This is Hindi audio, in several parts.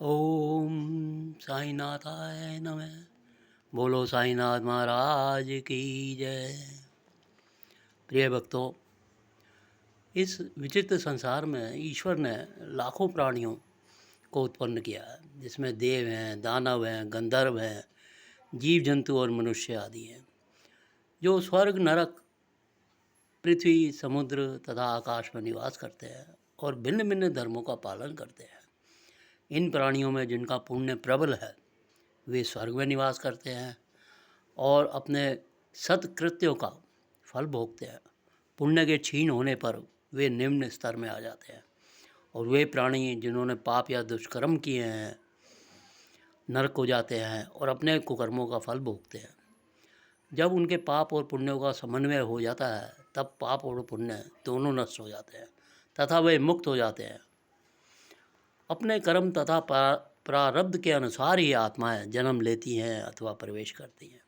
ओम साईनाथाय नमः। बोलो साईनाथ महाराज की जय। प्रिय भक्तों, इस विचित्र संसार में ईश्वर ने लाखों प्राणियों को उत्पन्न किया है, जिसमें देव हैं, दानव हैं, गंधर्व हैं, जीव जंतु और मनुष्य आदि हैं, जो स्वर्ग, नरक, पृथ्वी, समुद्र तथा आकाश में निवास करते हैं और भिन्न भिन्न धर्मों का पालन करते हैं। इन प्राणियों में जिनका पुण्य प्रबल है वे स्वर्ग में निवास करते हैं और अपने सत्कृत्यों का फल भोगते हैं। पुण्य के क्षीण होने पर वे निम्न स्तर में आ जाते हैं और वे प्राणी जिन्होंने पाप या दुष्कर्म किए हैं नरक को जाते हैं और अपने कुकर्मों का फल भोगते हैं। जब उनके पाप और पुण्यों का समन्वय हो जाता है तब पाप और पुण्य दोनों नष्ट हो जाते हैं तथा वे मुक्त हो जाते हैं। अपने कर्म तथा प्रारब्ध के अनुसार ही आत्माएं जन्म लेती हैं अथवा प्रवेश करती हैं।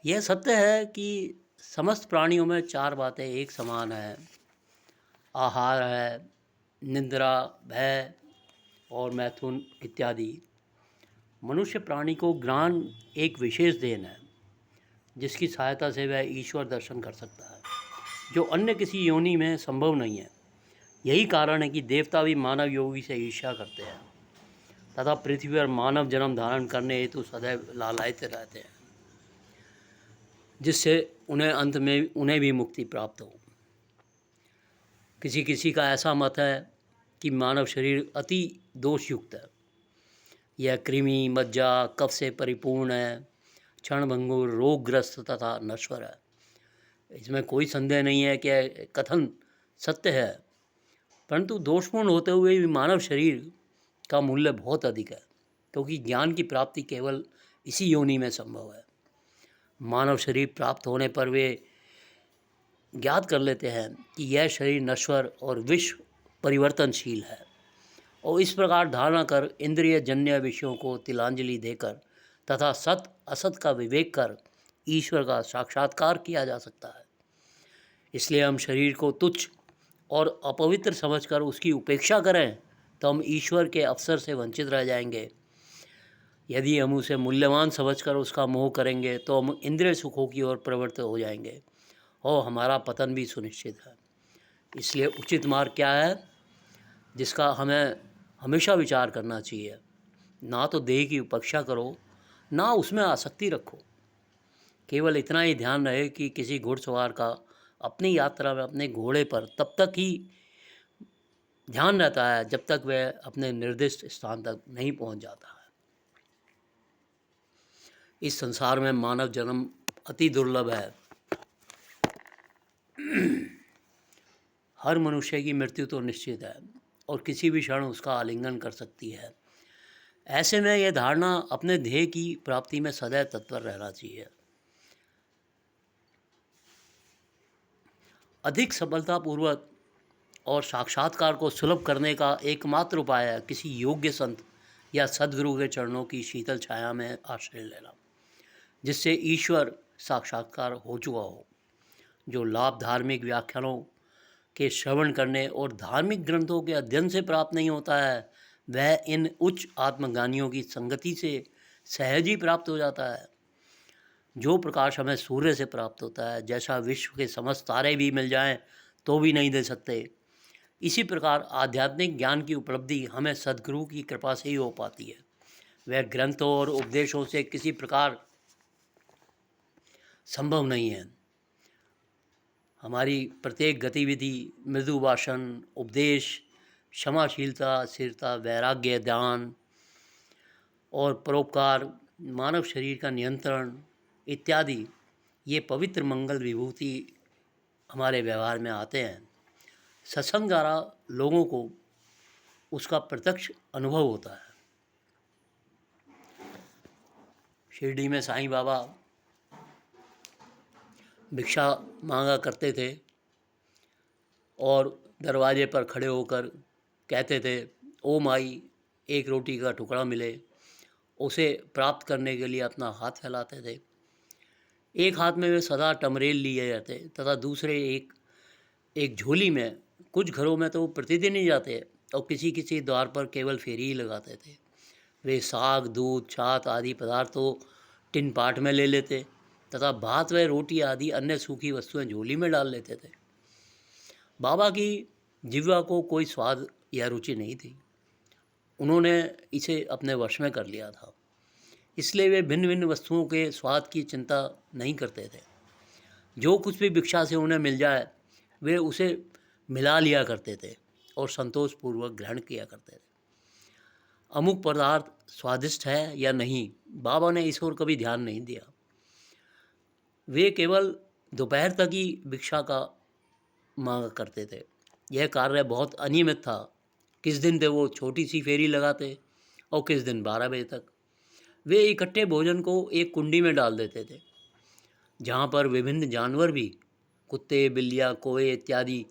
यह सत्य है कि समस्त प्राणियों में चार बातें एक समान हैं: आहार है, निद्रा, भय और मैथुन इत्यादि। मनुष्य प्राणी को ज्ञान एक विशेष देन है जिसकी सहायता से वह ईश्वर दर्शन कर सकता है, जो अन्य किसी योनि में संभव नहीं है। यही कारण है कि देवता भी मानव योगी से ईर्ष्या करते हैं तथा पृथ्वी पर मानव जन्म धारण करने हेतु सदैव लालायित रहते हैं, जिससे उन्हें अंत में उन्हें भी मुक्ति प्राप्त हो। किसी किसी का ऐसा मत है कि मानव शरीर अति दोषयुक्त है। यह कृमि, मज्जा, कफ से परिपूर्ण है, क्षणभंगुर, रोगग्रस्त तथा नश्वर है। इसमें कोई संदेह नहीं है कि कथन सत्य है, परंतु दोषपूर्ण होते हुए भी मानव शरीर का मूल्य बहुत अधिक है, क्योंकि ज्ञान की प्राप्ति केवल इसी योनि में संभव है। मानव शरीर प्राप्त होने पर वे ज्ञात कर लेते हैं कि यह शरीर नश्वर और विश्व परिवर्तनशील है, और इस प्रकार धारणा कर इंद्रिय जन्य विषयों को तिलांजलि देकर तथा सत असत का विवेक कर ईश्वर का साक्षात्कार किया जा सकता है। इसलिए हम शरीर को तुच्छ और अपवित्र समझकर उसकी उपेक्षा करें तो हम ईश्वर के अवसर से वंचित रह जाएंगे। यदि हम उसे मूल्यवान समझकर उसका मोह करेंगे तो हम इंद्रिय सुखों की ओर प्रवृत्त हो जाएंगे और हमारा पतन भी सुनिश्चित है। इसलिए उचित मार्ग क्या है, जिसका हमें हमेशा विचार करना चाहिए? ना तो देह की उपेक्षा करो, ना उसमें आसक्ति रखो। केवल इतना ही ध्यान रहे कि किसी घुड़सवार का अपनी यात्रा में अपने घोड़े पर तब तक ही ध्यान रहता है जब तक वह अपने निर्दिष्ट स्थान तक नहीं पहुंच जाता है। इस संसार में मानव जन्म अति दुर्लभ है। हर मनुष्य की मृत्यु तो निश्चित है और किसी भी क्षण उसका आलिंगन कर सकती है। ऐसे में यह धारणा अपने ध्येय की प्राप्ति में सदैव तत्पर रहना चाहिए। अधिक सफलतापूर्वक और साक्षात्कार को सुलभ करने का एकमात्र उपाय है किसी योग्य संत या सद्गुरु के चरणों की शीतल छाया में आश्रय लेना, जिससे ईश्वर साक्षात्कार हो चुका हो। जो लाभ धार्मिक व्याख्यानों के श्रवण करने और धार्मिक ग्रंथों के अध्ययन से प्राप्त नहीं होता है, वह इन उच्च आत्मज्ञानियों की संगति से सहज ही प्राप्त हो जाता है। जो प्रकाश हमें सूर्य से प्राप्त होता है, जैसा विश्व के समस्त तारे भी मिल जाएं तो भी नहीं दे सकते, इसी प्रकार आध्यात्मिक ज्ञान की उपलब्धि हमें सद्गुरु की कृपा से ही हो पाती है। वह ग्रंथों और उपदेशों से किसी प्रकार संभव नहीं है। हमारी प्रत्येक गतिविधि, मृदु भाषण, उपदेश, क्षमाशीलता, स्थिरता, वैराग्य, ध्यान और परोपकार, मानव शरीर का नियंत्रण इत्यादि, ये पवित्र मंगल विभूति हमारे व्यवहार में आते हैं। सत्संग द्वारा लोगों को उसका प्रत्यक्ष अनुभव होता है। शिरडी में साईं बाबा भिक्षा मांगा करते थे और दरवाजे पर खड़े होकर कहते थे, ओ माई, एक रोटी का टुकड़ा मिले। उसे प्राप्त करने के लिए अपना हाथ फैलाते थे। एक हाथ में वे सदा टमरेल लिए रहते तथा दूसरे एक झोली में। कुछ घरों में तो वो प्रतिदिन ही जाते और किसी किसी द्वार पर केवल फेरी ही लगाते थे। वे साग, दूध, छाछ आदि पदार्थ तो टिन पाट में ले लेते तथा भात व रोटी आदि अन्य सूखी वस्तुएं झोली में डाल लेते थे। बाबा की जिह्वा को कोई स्वाद या रुचि नहीं थी। उन्होंने इसे अपने वश में कर लिया था, इसलिए वे भिन्न भिन्न वस्तुओं के स्वाद की चिंता नहीं करते थे। जो कुछ भी भिक्षा से उन्हें मिल जाए वे उसे मिला लिया करते थे और संतोषपूर्वक ग्रहण किया करते थे। अमुक पदार्थ स्वादिष्ट है या नहीं, बाबा ने इस ओर कभी ध्यान नहीं दिया। वे केवल दोपहर तक ही भिक्षा का मांग करते थे। यह कार्य बहुत अनियमित था। किस दिन थे वो छोटी सी फेरी लगाते और किस दिन 12 बजे तक। वे इकट्ठे भोजन को एक कुंडी में डाल देते थे, जहाँ पर विभिन्न जानवर भी, कुत्ते, बिल्लियाँ, कौवे इत्यादि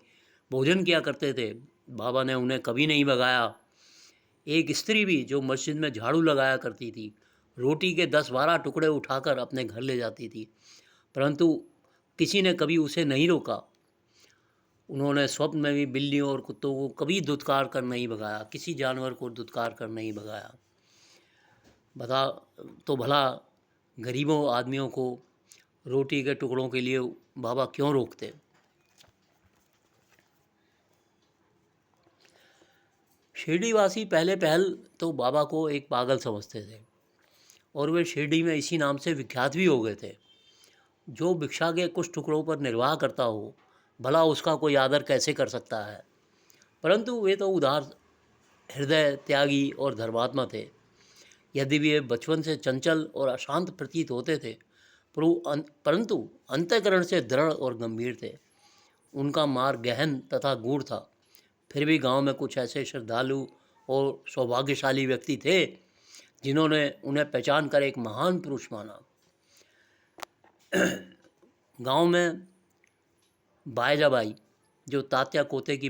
भोजन किया करते थे। बाबा ने उन्हें कभी नहीं भगाया। एक स्त्री भी जो मस्जिद में झाड़ू लगाया करती थी, रोटी के 10-12 टुकड़े उठाकर अपने घर ले जाती थी, परंतु किसी ने कभी उसे नहीं रोका। उन्होंने स्वप्न में भी बिल्लियों और कुत्तों को कभी धुतकार कर नहीं भगाया, किसी जानवर को धुतकार कर नहीं भगाया। बता तो भला गरीबों आदमियों को रोटी के टुकड़ों के लिए बाबा क्यों रोकते। शिरडीवासी पहले पहल तो बाबा को एक पागल समझते थे और वे शिरडी में इसी नाम से विख्यात भी हो गए थे। जो भिक्षा के कुछ टुकड़ों पर निर्वाह करता हो, भला उसका कोई आदर कैसे कर सकता है। परंतु वे तो उदार हृदय, त्यागी और धर्मात्मा थे। यदि वे बचपन से चंचल और अशांत प्रतीत होते थे, परंतु अंतःकरण से दृढ़ और गंभीर थे। उनका मार्ग गहन तथा गूढ़ था। फिर भी गांव में कुछ ऐसे श्रद्धालु और सौभाग्यशाली व्यक्ति थे जिन्होंने उन्हें पहचान कर एक महान पुरुष माना। गांव में बायजाबाई, जो तात्या कोते की